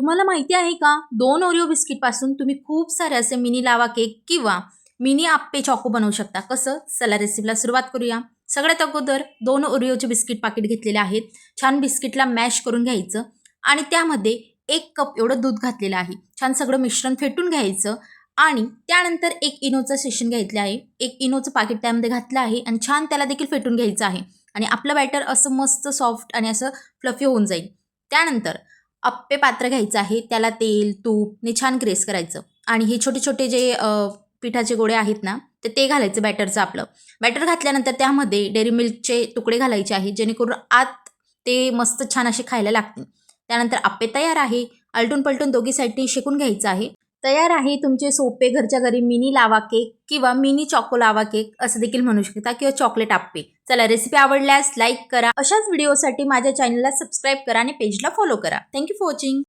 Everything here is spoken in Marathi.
तुम्हाला माहिती आहे का, 2 ओरिओ बिस्किटपासून तुम्ही खूप सारे असे मिनी लावा केक किंवा मिनी आप्पे चॉको बनवू शकता. कसं? चला रेसिपीला सुरुवात करूया. सगळ्यात अगोदर 2 ओरिओचे बिस्किट पाकीट घेतलेले आहेत. छान बिस्किटला मॅश करून घ्यायचं आणि त्यामध्ये 1 कप एवढं दूध घातलेलं आहे. छान सगळं मिश्रण फेटून घ्यायचं आणि त्यानंतर 1 इनोचं सेशन घेतलं आहे. 1 इनोचं पाकीट त्यामध्ये घातलं आहे आणि छान त्याला देखील फेटून घ्यायचं आहे आणि आपलं बॅटर असं मस्त सॉफ्ट आणि असं फ्लफी होऊन जाईल. त्यानंतर अप्पे पात्र घ्यायचं आहे. त्याला तेल, तूपने छान ग्रेस करायचं आणि हे छोटे-छोटे जे पिठाचे गोळे आहेत ना, तर ते घालायचं बॅटरचं आपलं. बॅटर घातल्यानंतर त्यामध्ये डेअरी मिल्कचे तुकडे घालायचे आहेत, जेणेकरून आत ते मस्त छान असे खायला लागतील. त्यानंतर अप्पे तयार आहे. आलटून-पलटून दोघी साईडनी शेकून घ्यायचं आहे. तयार आहे तुमचे सोपे घरच्या घरी मिनी लावा केक किंवा मिनी चॉको लावा केक असं देखील म्हणू शकता किंवा चॉकलेट आप्पे. चला रेसिपी आवडल्यास लाईक करा. अशाच व्हिडिओसाठी माझ्या चॅनलला सबस्क्राईब करा आणि पेजला फॉलो करा. Thank you for watching.